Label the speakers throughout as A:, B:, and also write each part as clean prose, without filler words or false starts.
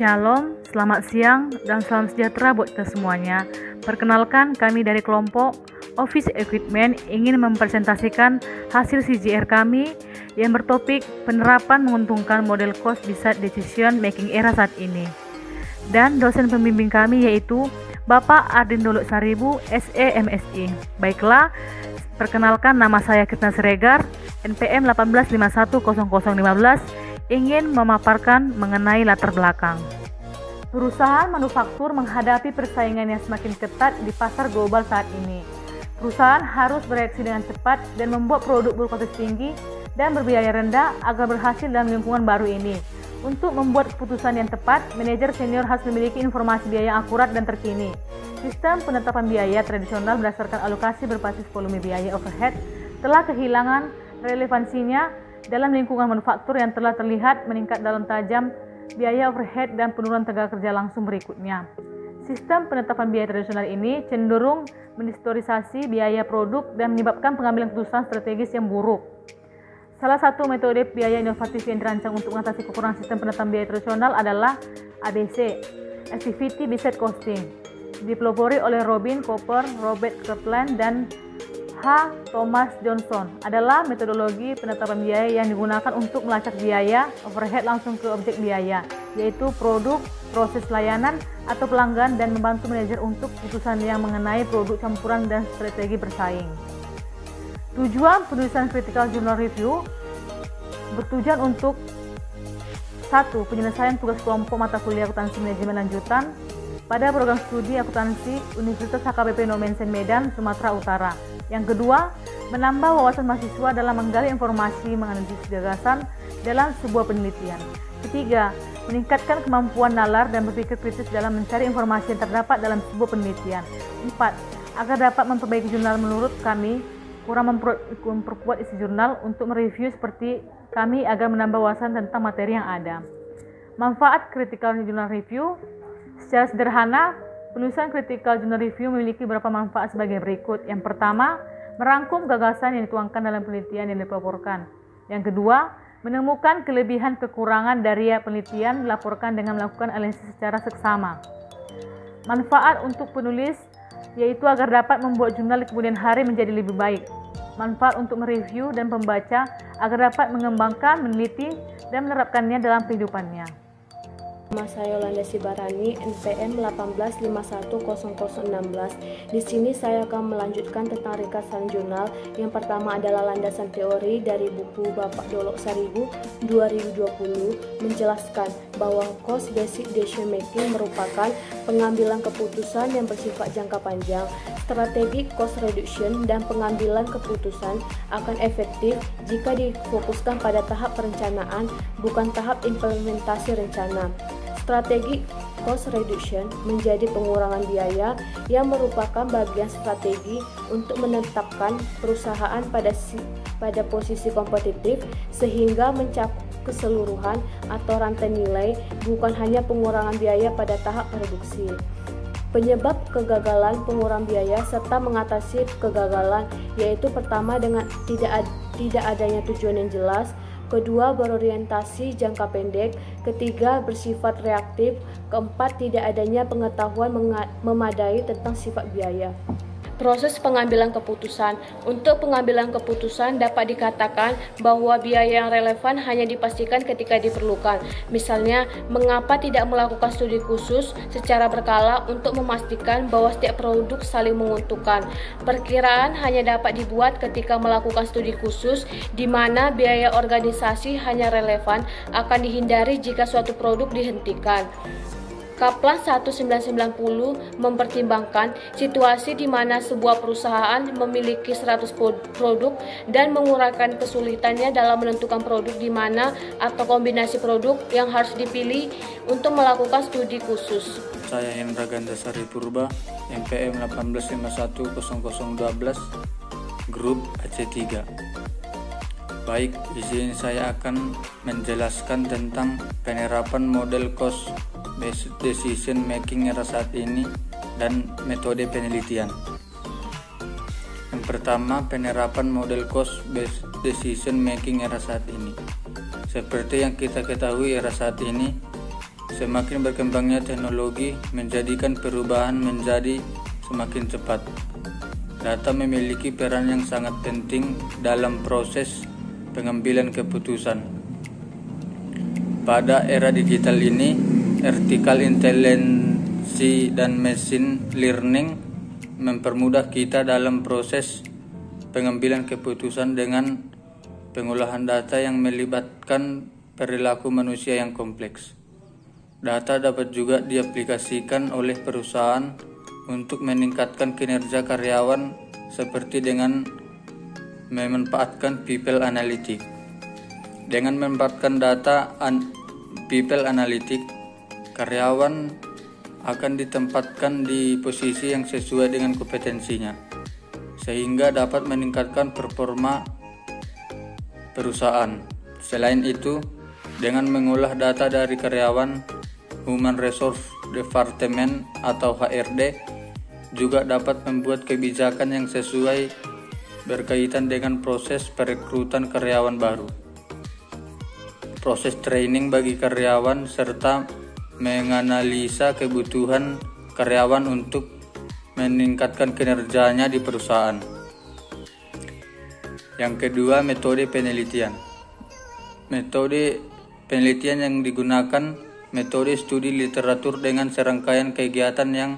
A: Shalom, selamat siang, dan salam sejahtera buat kita semuanya. Perkenalkan, kami dari kelompok Office Equipment ingin mempresentasikan hasil CGR kami yang bertopik penerapan menguntungkan model cost beside decision making era saat ini. Dan dosen pembimbing kami yaitu Bapak Ardin Dolok Saribu, SE MSI. Baiklah, perkenalkan, nama saya Kirtna Siregar, NPM 18510015, ingin memaparkan mengenai latar belakang. Perusahaan manufaktur menghadapi persaingan yang semakin ketat di pasar global saat ini. Perusahaan harus bereaksi dengan cepat dan membuat produk berkualitas tinggi dan berbiaya rendah agar berhasil dalam lingkungan baru ini. Untuk membuat keputusan yang tepat, manajer senior harus memiliki informasi biaya yang akurat dan terkini. Sistem penetapan biaya tradisional berdasarkan alokasi berbasis volume biaya overhead telah kehilangan relevansinya dalam lingkungan manufaktur yang telah terlihat meningkat dalam tajam biaya overhead dan penurunan tenaga kerja langsung berikutnya. Sistem penetapan biaya tradisional ini cenderung mendistorsi biaya produk dan menyebabkan pengambilan keputusan strategis yang buruk. Salah satu metode biaya inovatif yang dirancang untuk mengatasi kekurangan sistem penetapan biaya tradisional adalah ABC, Activity Based Costing, dipelopori oleh Robin Cooper, Robert Kaplan, dan H. Thomas Johnson. Adalah metodologi penetapan biaya yang digunakan untuk melacak biaya overhead langsung ke objek biaya, yaitu produk, proses layanan, atau pelanggan, dan membantu manajer untuk keputusan yang mengenai produk campuran dan strategi bersaing. Tujuan penulisan Critical Journal Review bertujuan untuk 1. Penyelesaian tugas kelompok mata kuliah akuntansi manajemen lanjutan pada program studi akuntansi Universitas HKBP Nomensen Medan, Sumatera Utara. Yang kedua, menambah wawasan mahasiswa dalam menggali informasi menganalisis gagasan dalam sebuah penelitian. Ketiga, meningkatkan kemampuan nalar dan berpikir kritis dalam mencari informasi yang terdapat dalam sebuah penelitian. 4. Agar dapat memperbaiki jurnal, menurut kami kurang memperkuat isi jurnal untuk mereview seperti kami agar menambah wawasan tentang materi yang ada. Manfaat Critical Journal Review. Secara sederhana, penulisan Critical Journal Review memiliki beberapa manfaat sebagai berikut. Yang pertama, merangkum gagasan yang dituangkan dalam penelitian yang dilaporkan. Yang kedua, menemukan kelebihan kekurangan dari penelitian dilaporkan dengan melakukan analisis secara seksama. Manfaat untuk penulis yaitu agar dapat membuat jurnal di kemudian hari menjadi lebih baik. Manfaat untuk mereview dan pembaca agar dapat mengembangkan, meneliti, dan menerapkannya dalam kehidupannya.
B: Nama saya Yolanda Sibarani, NPM 18510016. Di sini saya akan melanjutkan tentang ringkasan jurnal. Yang pertama adalah landasan teori dari buku Bapak Dolok Saribu 2020 menjelaskan bahwa cost based decision making merupakan pengambilan keputusan yang bersifat jangka panjang. Strategi cost reduction dan pengambilan keputusan akan efektif jika difokuskan pada tahap perencanaan, bukan tahap implementasi rencana. Strategi cost reduction menjadi pengurangan biaya yang merupakan bagian strategi untuk menetapkan perusahaan pada posisi kompetitif sehingga mencakup keseluruhan atau rantai nilai, bukan hanya pengurangan biaya pada tahap produksi. Penyebab kegagalan pengurangan biaya serta mengatasi kegagalan yaitu pertama dengan tidak adanya tujuan yang jelas, kedua berorientasi jangka pendek, ketiga bersifat reaktif, keempat tidak adanya pengetahuan memadai tentang sifat biaya. Proses pengambilan keputusan. Untuk pengambilan keputusan dapat dikatakan bahwa biaya yang relevan hanya dipastikan ketika diperlukan. Misalnya, mengapa tidak melakukan studi khusus secara berkala untuk memastikan bahwa setiap produk saling menguntungkan. Perkiraan hanya dapat dibuat ketika melakukan studi khusus, di mana biaya organisasi hanya relevan akan dihindari jika suatu produk dihentikan. Kaplan 1990 mempertimbangkan situasi di mana sebuah perusahaan memiliki 100 produk dan menguraikan kesulitannya dalam menentukan produk di mana atau kombinasi produk yang harus dipilih untuk melakukan studi khusus.
C: Saya Hendra Gandasari Purba, NPM 18510012, grup AC3. Baik, di sini saya akan menjelaskan tentang penerapan model cost based decision making era saat ini dan metode penelitian. Yang pertama, penerapan model cost based decision making era saat ini. Seperti yang kita ketahui, era saat ini semakin berkembangnya teknologi menjadikan perubahan menjadi semakin cepat. Data memiliki peran yang sangat penting dalam proses pengambilan keputusan. Pada era digital ini, artificial intelligence dan machine learning mempermudah kita dalam proses pengambilan keputusan dengan pengolahan data yang melibatkan perilaku manusia yang kompleks. Data dapat juga diaplikasikan oleh perusahaan untuk meningkatkan kinerja karyawan seperti dengan memanfaatkan people analytics. Dengan memanfaatkan data people analytics, karyawan akan ditempatkan di posisi yang sesuai dengan kompetensinya, sehingga dapat meningkatkan performa perusahaan. Selain itu, dengan mengolah data dari karyawan, Human Resource Department atau HRD juga dapat membuat kebijakan yang sesuai berkaitan dengan proses perekrutan karyawan baru, proses training bagi karyawan, serta menganalisa kebutuhan karyawan untuk meningkatkan kinerjanya di perusahaan. Yang kedua, metode penelitian. Metode penelitian yang digunakan metode studi literatur dengan serangkaian kegiatan yang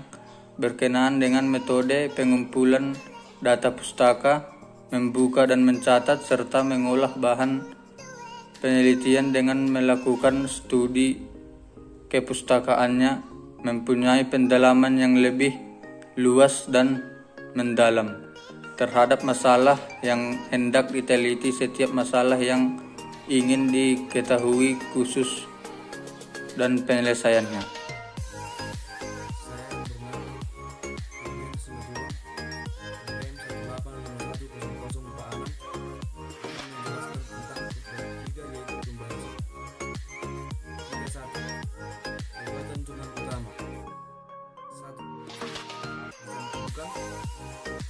C: berkenaan dengan metode pengumpulan data pustaka, membuka dan mencatat, serta mengolah bahan penelitian dengan melakukan studi kepustakaannya, mempunyai pendalaman yang lebih luas dan mendalam terhadap masalah yang hendak diteliti. Setiap masalah yang ingin diketahui khusus dan penyelesaiannya.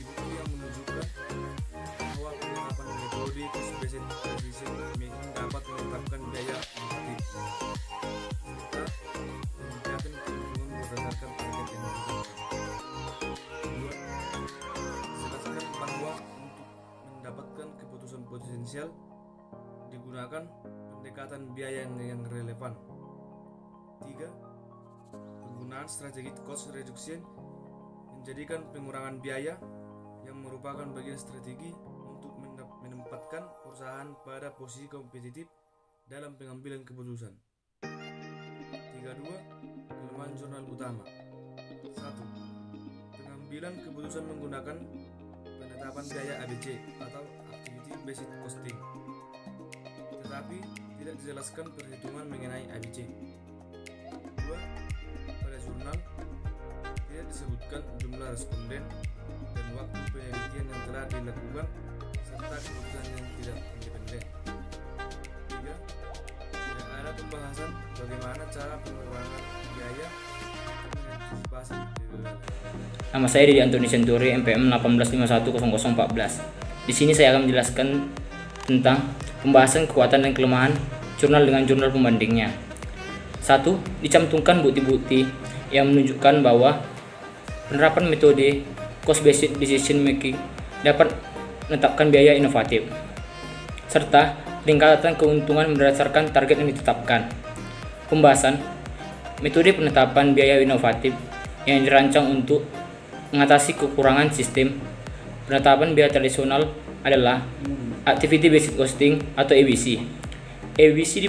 D: Bukti yang menunjukkan bahwa penerapan metode cost-based decision making dapat menetapkan biaya inovatif serta meningkatkan keuntungan berdasarkan target yang ditentukan. Kedua, jelaskan bahwa untuk mendapatkan keputusan potensial digunakan pendekatan biaya yang relevan. 3. Penggunaan strategi cost reduction menjadikan pengurangan biaya yang merupakan bagian strategi untuk menempatkan perusahaan pada posisi kompetitif dalam pengambilan keputusan. 3.2. Kelemahan jurnal utama. 1. Pengambilan keputusan menggunakan penetapan biaya ABC atau Activity Based Costing, tetapi tidak dijelaskan perhitungan mengenai ABC. 2. Pada jurnal tidak disebutkan jumlah responden dan waktu penelitian yang telah dilakukan serta keputusan yang tidak independen. 3. Tidak ada pembahasan bagaimana cara pengurangan biaya untuk mengantisipasi kegagalan.
E: Nama saya Didi Antoni Senturi, MPM 18510014. Di sini saya akan menjelaskan tentang pembahasan kekuatan dan kelemahan jurnal dengan jurnal pembandingnya. 1. Dicantumkan bukti-bukti yang menunjukkan bahwa penerapan metode cost-based decision making dapat menetapkan biaya inovatif, serta peningkatan keuntungan berdasarkan target yang ditetapkan. Pembahasan metode penetapan biaya inovatif yang dirancang untuk mengatasi kekurangan sistem penetapan biaya tradisional adalah Activity Based Costing atau ABC. ABC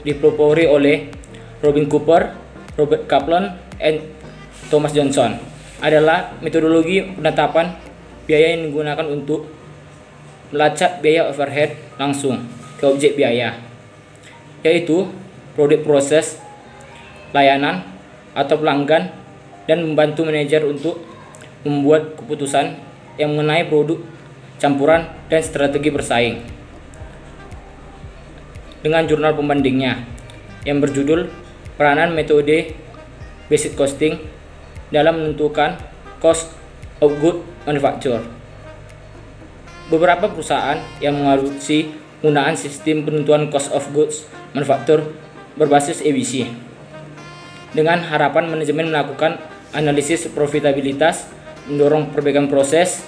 E: dipelopori oleh Robin Cooper, Robert Kaplan, dan Thomas Johnson. Adalah metodologi penetapan biaya yang digunakan untuk melacak biaya overhead langsung ke objek biaya, yaitu produk, proses, layanan, atau pelanggan, dan membantu manajer untuk membuat keputusan yang mengenai produk, campuran, dan strategi bersaing. Dengan jurnal pembandingnya yang berjudul Peranan Metode Based Costing dalam menentukan cost of good manufacture. Beberapa perusahaan yang mengadopsi penggunaan sistem penentuan cost of goods manufacture berbasis ABC dengan harapan manajemen melakukan analisis profitabilitas, mendorong perbaikan proses,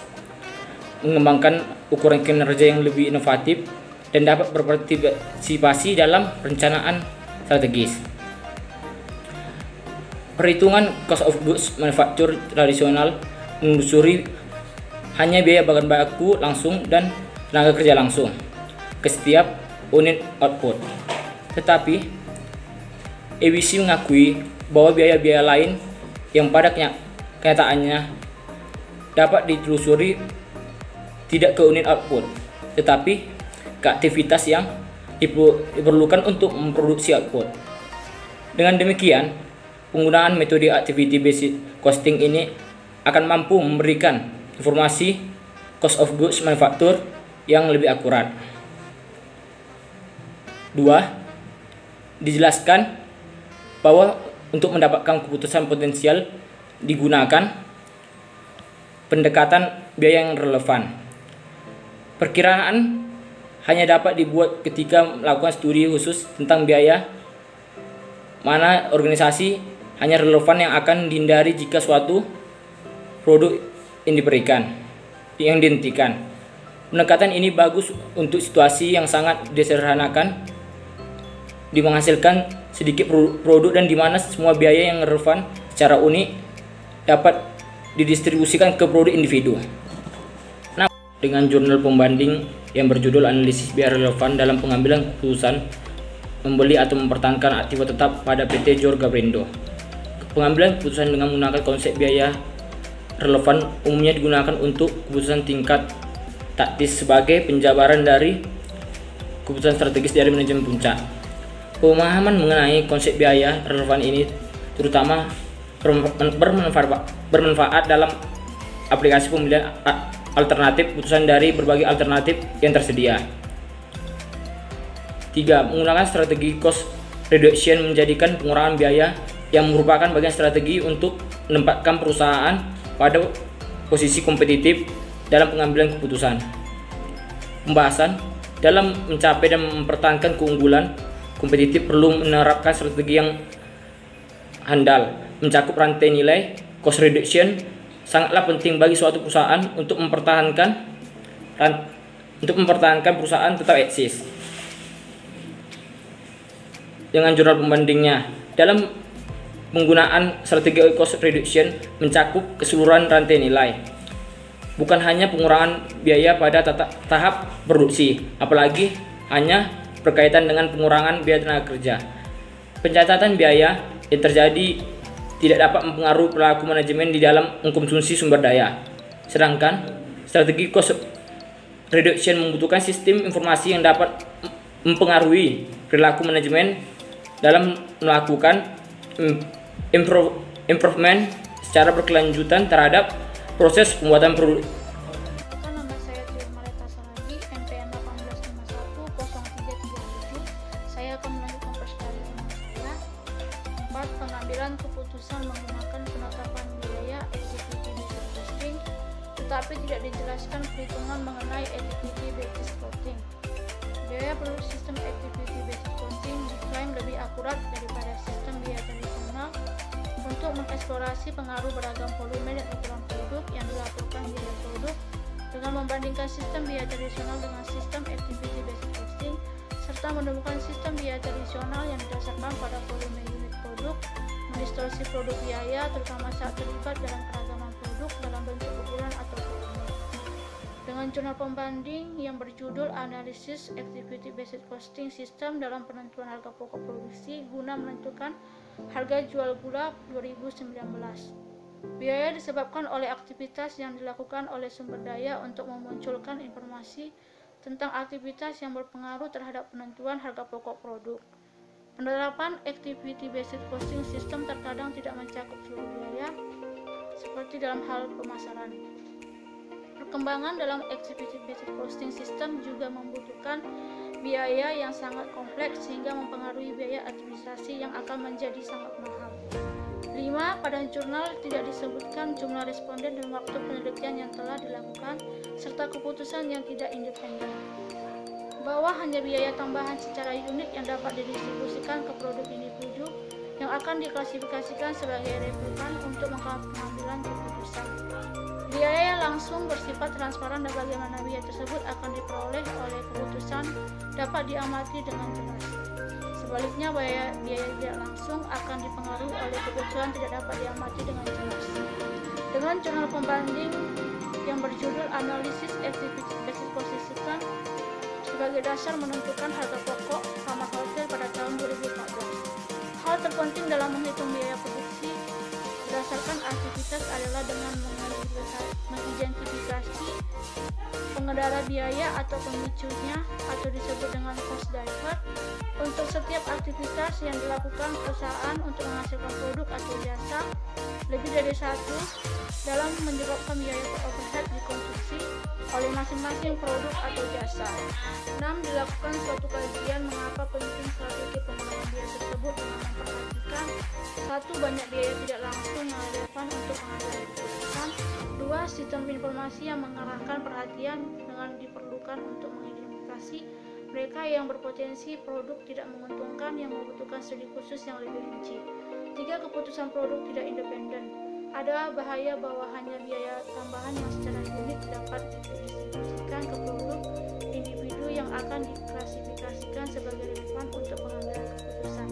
E: mengembangkan ukuran kinerja yang lebih inovatif, dan dapat berpartisipasi dalam perencanaan strategis. Perhitungan cost of goods manufacture tradisional menelusuri hanya biaya bahan baku langsung dan tenaga kerja langsung ke setiap unit output. Tetapi ABC mengakui bahwa biaya-biaya lain yang pada kenyataannya dapat ditelusuri tidak ke unit output, tetapi ke aktivitas yang diperlukan untuk memproduksi output. Dengan demikian, penggunaan metode activity based costing ini akan mampu memberikan informasi cost of goods manufacture yang lebih akurat. 2. Dijelaskan bahwa untuk mendapatkan keputusan potensial digunakan pendekatan biaya yang relevan. Perkiraan hanya dapat dibuat ketika melakukan studi khusus tentang biaya, mana organisasi hanya relevan yang akan dihindari jika suatu produk yang dihentikan. Pendekatan ini bagus untuk situasi yang sangat disederhanakan, menghasilkan sedikit produk dan di mana semua biaya yang relevan secara unik dapat didistribusikan ke produk individu. Nah, dengan jurnal pembanding yang berjudul Analisis Biaya Relevan dalam Pengambilan Keputusan Membeli atau Mempertahankan Aktiva Tetap pada PT Jor Gabrindo. Pengambilan keputusan dengan menggunakan konsep biaya relevan umumnya digunakan untuk keputusan tingkat taktis sebagai penjabaran dari keputusan strategis dari manajemen puncak. Pemahaman mengenai konsep biaya relevan ini terutama bermanfaat dalam aplikasi pemilihan alternatif keputusan dari berbagai alternatif yang tersedia. 3. Menggunakan strategi cost reduction menjadikan pengurangan biaya yang merupakan bagian strategi untuk menempatkan perusahaan pada posisi kompetitif dalam pengambilan keputusan. Pembahasan dalam mencapai dan mempertahankan keunggulan kompetitif perlu menerapkan strategi yang handal, mencakup rantai nilai. Cost reduction sangatlah penting bagi suatu perusahaan untuk mempertahankan perusahaan tetap eksis. Dengan jurnal pembandingnya, dalam penggunaan strategi cost reduction mencakup keseluruhan rantai nilai, bukan hanya pengurangan biaya pada tahap produksi, apalagi hanya berkaitan dengan pengurangan biaya tenaga kerja. Pencatatan biaya yang terjadi tidak dapat mempengaruhi perilaku manajemen di dalam mengkonsumsi sumber daya. Sedangkan strategi cost reduction membutuhkan sistem informasi yang dapat mempengaruhi perilaku manajemen dalam melakukan improvement secara berkelanjutan terhadap proses pembuatan produk.
F: Nama saya Triumareta Salagi, NPM 18510337. Saya akan melanjutkan persekalian saya. 4. Pengambilan keputusan menggunakan penetapan biaya activity based costing, tetapi tidak dijelaskan perhitungan mengenai activity based costing. Biaya produk sistem activity based costing diklaim lebih akurat daripada sistem biaya tradisional untuk mengeksplorasi pengaruh beragam volume dan ukuran produk yang dilaporkan biaya produk dengan membandingkan sistem biaya tradisional dengan sistem activity based costing, serta menemukan sistem biaya tradisional yang didasarkan pada volume unit produk, mendistorsi produk biaya terutama saat terlibat dalam keragaman produk dalam bentuk ukuran atau volume. Dengan jurnal pembanding yang berjudul Analisis Activity Based Costing System dalam penentuan harga pokok produksi guna menentukan harga jual gula 2019. Biaya disebabkan oleh aktivitas yang dilakukan oleh sumber daya untuk memunculkan informasi tentang aktivitas yang berpengaruh terhadap penentuan harga pokok produk. Penerapan Activity Based Costing System terkadang tidak mencakup seluruh biaya, seperti dalam hal pemasaran. Perkembangan dalam Activity Based Costing System juga membutuhkan biaya yang sangat kompleks sehingga mempengaruhi biaya administrasi yang akan menjadi sangat mahal. 5. Pada jurnal tidak disebutkan jumlah responden dan waktu penelitian yang telah dilakukan serta keputusan yang tidak independen. Bahwa hanya biaya tambahan secara unit yang dapat didistribusikan ke produk individu yang akan diklasifikasikan sebagai relevan untuk pengambilan keputusan. Biaya langsung bersifat transparan dan bagaimana biaya tersebut akan diperoleh oleh keputusan dapat diamati dengan jelas. Sebaliknya, biaya tidak langsung akan dipengaruhi oleh keputusan tidak dapat diamati dengan jelas. Dengan jurnal pembanding yang berjudul Analisis Activity Based Consistent sebagai dasar menentukan harga pokok farmakotel pada tahun 2014. Hal terpenting dalam menghitung biaya produksi berdasarkan aktivitas adalah dengan mengidentifikasi pengendara biaya atau pemicunya atau disebut dengan cost driver untuk setiap aktivitas yang dilakukan perusahaan untuk menghasilkan produk atau jasa lebih dari satu dalam menyebabkan biaya overhead dikonsumsi oleh masing-masing produk atau jasa. 6. Dilakukan suatu kajian mengapa penting strategi pengurangan biaya tersebut dengan memperhatikan 1. Banyak biaya tidak langsung yang relevan untuk pengambilan keputusan. 2. Sistem informasi yang mengarahkan perhatian dengan diperlukan untuk mengidentifikasi mereka yang berpotensi produk tidak menguntungkan yang membutuhkan studi khusus yang lebih rinci. 3. Keputusan produk tidak independen. Ada bahaya bahwa hanya biaya tambahan yang secara unik dapat didistribusikan ke produk individu yang akan diklasifikasikan sebagai relevan untuk pengambilan keputusan.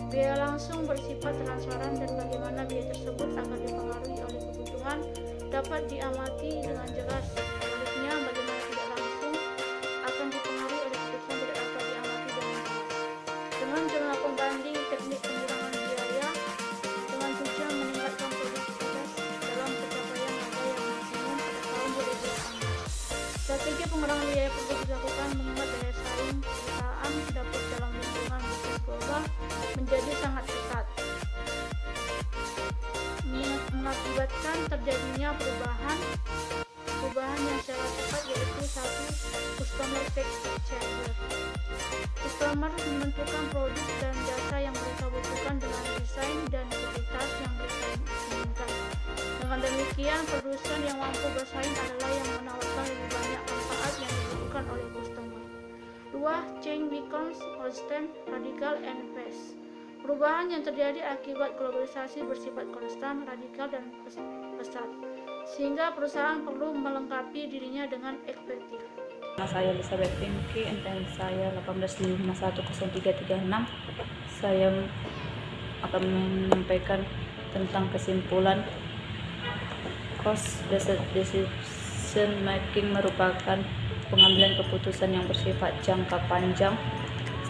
F: Biaya langsung bersifat transparan dan bagaimana biaya tersebut akan dipengaruhi oleh kebutuhan dapat diamati dengan jelas. Sebaliknya, bagaimana tidak langsung akan dipengaruhi oleh keputusan tidak dapat diamati dengan jelas. Dengan jurnal pembanding teknik pengurangan biaya dengan tujuan meningkatkan produktivitas dalam pencapaian harga yang maksimum pada tahun 2018. Strategi pengurangan biaya perlu dilakukan mengingat daya saing perusahaan dapat dalam lingkungan bisnis global menjadi sangat ketat, mengakibatkan terjadinya perubahan yang secara cepat, yaitu 1. Customer takes charge. Customer menentukan produk dan jasa yang mereka butuhkan dengan desain dan kualitas yang mereka inginkan. Dengan demikian, produsen yang mampu bersaing adalah yang menawarkan lebih banyak manfaat yang dibutuhkan oleh customer. 2. Change becomes constant, radical, and fast. Perubahan yang terjadi akibat globalisasi bersifat konstan, radikal, dan pesat, sehingga perusahaan perlu melengkapi dirinya dengan efektif.
G: Nama saya Elizabeth Pinky, NPM saya 18510336. Saya akan menyampaikan tentang kesimpulan cost based decision making merupakan pengambilan keputusan yang bersifat jangka panjang.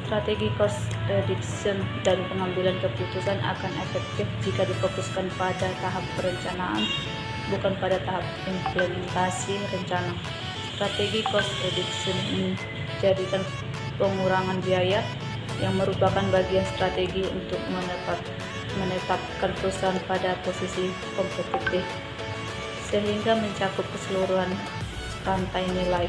G: Strategi cost reduction dan pengambilan keputusan akan efektif jika difokuskan pada tahap perencanaan, bukan pada tahap implementasi rencana. Strategi cost reduction menjadikan pengurangan biaya yang merupakan bagian strategi untuk menetapkan perusahaan pada posisi kompetitif, sehingga mencakup keseluruhan rantai nilai,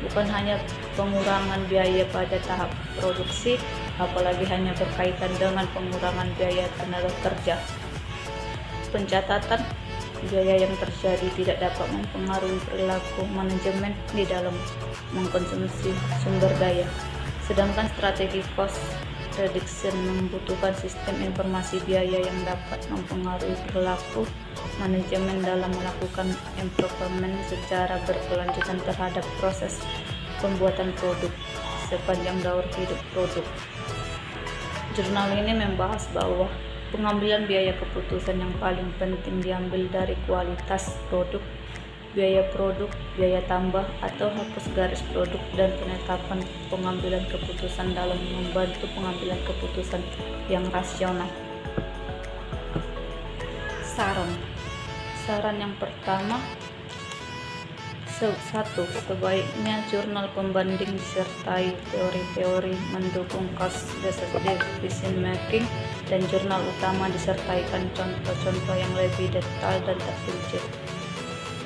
G: bukan hanya pengurangan biaya pada tahap produksi, apalagi hanya berkaitan dengan pengurangan biaya tenaga kerja. Pencatatan biaya yang terjadi tidak dapat mempengaruhi perilaku manajemen di dalam mengkonsumsi sumber daya, sedangkan strategi cost reduction membutuhkan sistem informasi biaya yang dapat mempengaruhi perilaku manajemen dalam melakukan improvement secara berkelanjutan terhadap proses pembuatan produk sepanjang daur hidup produk. Jurnal ini membahas bahwa pengambilan biaya keputusan yang paling penting diambil dari kualitas produk, biaya tambah atau hapus garis produk, dan penetapan pengambilan keputusan dalam membantu pengambilan keputusan yang rasional. Saran yang pertama, 1. Sebaiknya jurnal pembanding disertai teori-teori mendukung cost based decision making, dan jurnal utama disertaikan contoh-contoh yang lebih detail dan terperinci.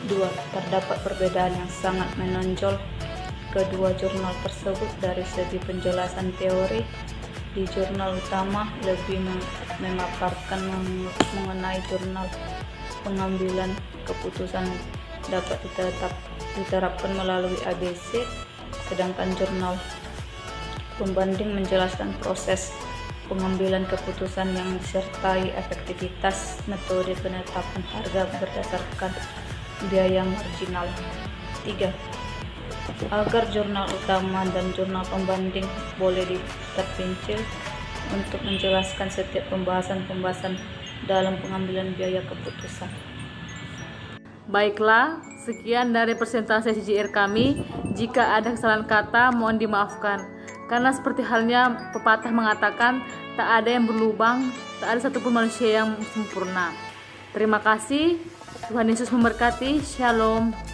G: 2. Terdapat perbedaan yang sangat menonjol kedua jurnal tersebut dari segi penjelasan teori. Di jurnal utama lebih memaparkan mengenai jurnal pengambilan keputusan dapat diterapkan melalui ABC, sedangkan jurnal pembanding menjelaskan proses pengambilan keputusan yang disertai efektivitas metode penetapan harga berdasarkan biaya marginal. 3. Agar jurnal utama dan jurnal pembanding boleh terperinci untuk menjelaskan setiap pembahasan-pembahasan dalam pengambilan biaya keputusan.
A: Baiklah, sekian dari presentasi CJR kami. Jika ada kesalahan kata, mohon dimaafkan. Karena seperti halnya pepatah mengatakan, tak ada yang berlubang, tak ada satupun manusia yang sempurna. Terima kasih, Tuhan Yesus memberkati. Shalom.